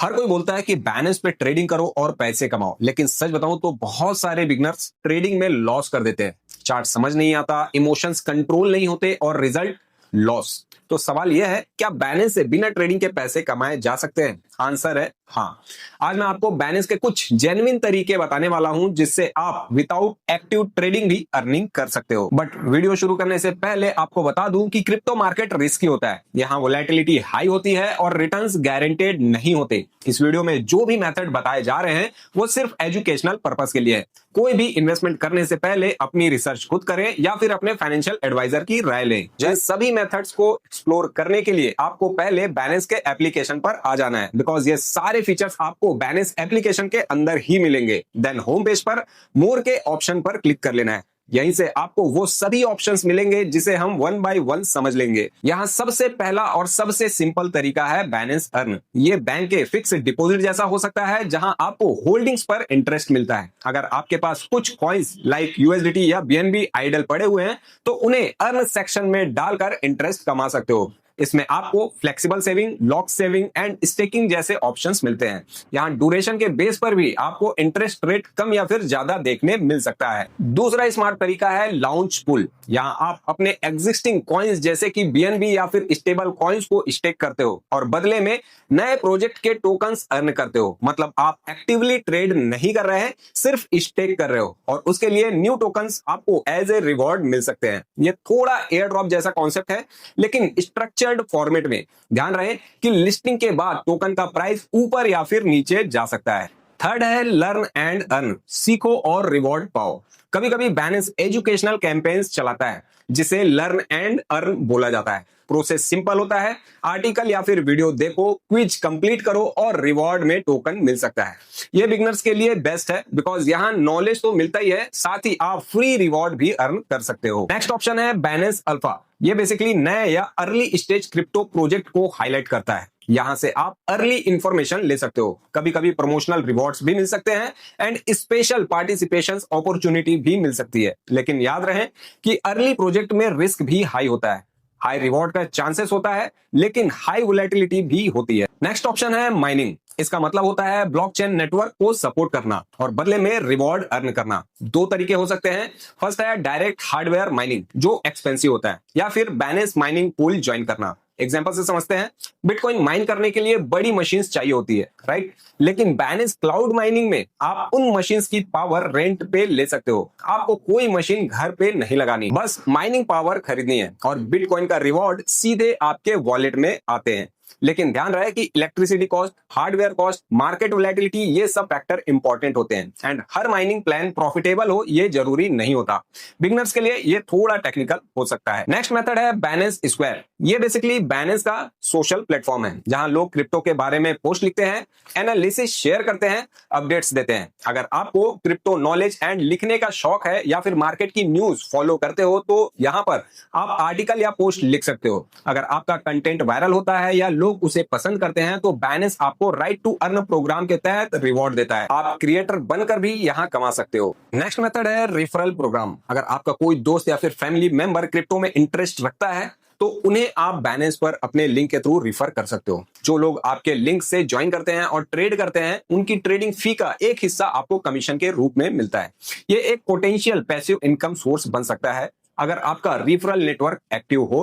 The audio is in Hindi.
हर कोई बोलता है कि बैलेंस पे ट्रेडिंग करो और पैसे कमाओ, लेकिन सच बताऊं तो बहुत सारे बिगनर्स ट्रेडिंग में लॉस कर देते हैं। चार्ट समझ नहीं आता, इमोशंस कंट्रोल नहीं होते और रिजल्ट लॉस। तो सवाल यह है, क्या बैलेंस से बिना ट्रेडिंग के पैसे कमाए जा सकते हैं? आंसर है हाँ। आज मैं आपको बैलेंस के कुछ जेन्युइन तरीके बताने वाला हूं जिससे आप विदाउट एक्टिव ट्रेडिंग भी अर्निंग कर सकते हो। बट वीडियो शुरू करने से पहले आपको बता दूं कि क्रिप्टो मार्केट रिस्की होता है। यहाँ वोलेटिलिटी हाई होती है और रिटर्न्स गारंटेड नहीं होते। इस वीडियो में जो भी मेथड बताए जा रहे हैं वो सिर्फ एजुकेशनल पर्पस के लिए है। कोई भी इन्वेस्टमेंट करने से पहले अपनी रिसर्च खुद करें या फिर अपने फाइनेंशियल एडवाइजर की राय लें। जैसे सभी मेथड्स को एक्सप्लोर करने के लिए आपको पहले बैलेंस के एप्लीकेशन पर आ जाना है, बिकॉज ये सारे फीचर्स आपको बैलेंस एप्लीकेशन के अंदर ही मिलेंगे। देन होम पेज पर मोर के ऑप्शन पर क्लिक कर लेना है। यहीं से आपको वो सभी ऑप्शंस मिलेंगे जिसे हम वन बाय वन समझ लेंगे। यहाँ सबसे पहला और सबसे सिंपल तरीका है बैलेंस अर्न। ये बैंक के फिक्स डिपॉजिट जैसा हो सकता है जहां आपको होल्डिंग्स पर इंटरेस्ट मिलता है। अगर आपके पास कुछ कॉइन्स लाइक यूएसडीटी या बीएनबी आइडल पड़े हुए हैं तो उन्हें अर्न सेक्शन में डालकर इंटरेस्ट कमा सकते हो। इसमें आपको flexible saving, lock saving and staking जैसे ऑप्शंस मिलते हैं। यहाँ ड्यूरेशन के बेस पर भी आपको इंटरेस्ट रेट कम या फिर ज्यादा देखने मिल सकता है। दूसरा स्मार्ट तरीका है लाउंज पुल। यहाँ आप अपने एग्जिस्टिंग कॉइन्स जैसे कि बीएनबी या फिर स्टेबल कॉइन्स को स्टेक करते हो और बदले में नए प्रोजेक्ट के टोकन्स अर्न करते हो। मतलब आप एक्टिवली ट्रेड नहीं कर रहे हैं, सिर्फ स्टेक कर रहे हो और उसके लिए न्यू टोकन्स आपको एज ए रिवॉर्ड मिल सकते हैं। ये थोड़ा एयर ड्रॉप जैसा कॉन्सेप्ट है, लेकिन स्ट्रक्चर्ड फॉर्मेट में। ध्यान रहे कि लिस्टिंग के बाद टोकन का प्राइस ऊपर या फिर नीचे जा सकता है। थर्ड है लर्न एंड अर्न। सीखो और रिवॉर्ड पाओ। कभी कभी बैलेंस एजुकेशनल कैंपेन्स चलाता है जिसे लर्न एंड अर्न बोला जाता है। प्रोसेस सिंपल होता है, आर्टिकल या फिर वीडियो देखो, क्विज कंप्लीट करो और रिवॉर्ड में टोकन मिल सकता है। ये बिगनर्स के लिए बेस्ट है बिकॉज यहाँ नॉलेज तो मिलता ही है, साथ ही आप फ्री रिवॉर्ड भी अर्न कर सकते हो। नेक्स्ट ऑप्शन है बैलेंस अल्फा। ये बेसिकली नए या अर्ली स्टेज क्रिप्टो प्रोजेक्ट को हाईलाइट करता है। यहां से आप अर्ली इंफॉर्मेशन ले सकते हो, कभी कभी प्रमोशनल रिवॉर्ड्स भी मिल सकते हैं एंड स्पेशल पार्टिसिपेशन अपॉर्चुनिटी भी मिल सकती है। लेकिन याद रहे कि अर्ली प्रोजेक्ट में रिस्क भी हाई होता है। हाई रिवॉर्ड का चांसेस होता है लेकिन हाई वोलेटिलिटी भी होती है। नेक्स्ट ऑप्शन है माइनिंग। इसका मतलब होता है ब्लॉकचेन नेटवर्क को सपोर्ट करना और बदले में रिवॉर्ड अर्न करना। दो तरीके हो सकते हैं। फर्स्ट है डायरेक्ट हार्डवेयर माइनिंग जो एक्सपेंसिव होता है, या फिर बैलेंस माइनिंग पूल ज्वाइन करना। एग्जांपल से समझते हैं, बिटकॉइन माइन करने के लिए बड़ी मशीन्स चाहिए होती है, राइट? लेकिन बैलेंस क्लाउड माइनिंग में आप उन मशीन्स की पावर रेंट पे ले सकते हो। आपको कोई मशीन घर पे नहीं लगानी, बस माइनिंग पावर खरीदनी है और बिटकॉइन का रिवॉर्ड सीधे आपके वॉलेट में आते हैं। लेकिन ध्यान रहे कि electricity cost, hardware cost, market volatility, ये सब फैक्टर इंपॉर्टेंट होते हैं and her mining plan profitable हो ये जरूरी नहीं होता। बिगनर्स के लिए ये थोड़ा टेक्निकल हो सकता है। नेक्स्ट मेथड है बैलेंस स्क्वायर। ये बेसिकली बैलेंस का सोशल प्लेटफॉर्म है जहां लोग क्रिप्टो के बारे में पोस्ट लिखते हैं, एनालिसिस शेयर करते हैं, अपडेट्स देते हैं। अगर आपको क्रिप्टो नॉलेज एंड लिखने का शौक है या फिर मार्केट की न्यूज फॉलो करते हो तो यहाँ पर आप आर्टिकल या पोस्ट लिख सकते हो। अगर आपका कंटेंट वायरल होता है या लोग उसे पसंद करते हैं तो बैलेंस आपको राइट टू अर्न प्रोग्राम के तहत रिवॉर्ड देता है। आप क्रिएटर बनकर भी यहां कमा सकते हो। नेक्स्ट मेथड है रेफरल प्रोग्राम। अगर आपका कोई दोस्त या फिर फैमिली मेंबर क्रिप्टो में इंटरेस्ट रखता है तो उन्हें आप बैलेंस पर अपने लिंक के थ्रू रिफर कर सकते हो। जो लोग आपके लिंक से ज्वाइन करते हैं और ट्रेड करते हैं उनकी ट्रेडिंग फी का एक हिस्सा आपको कमीशन के रूप में मिलता है। ये एक पोटेंशियल पैसिव इनकम सोर्स बन सकता है अगर आपका रिफरल नेटवर्क एक्टिव हो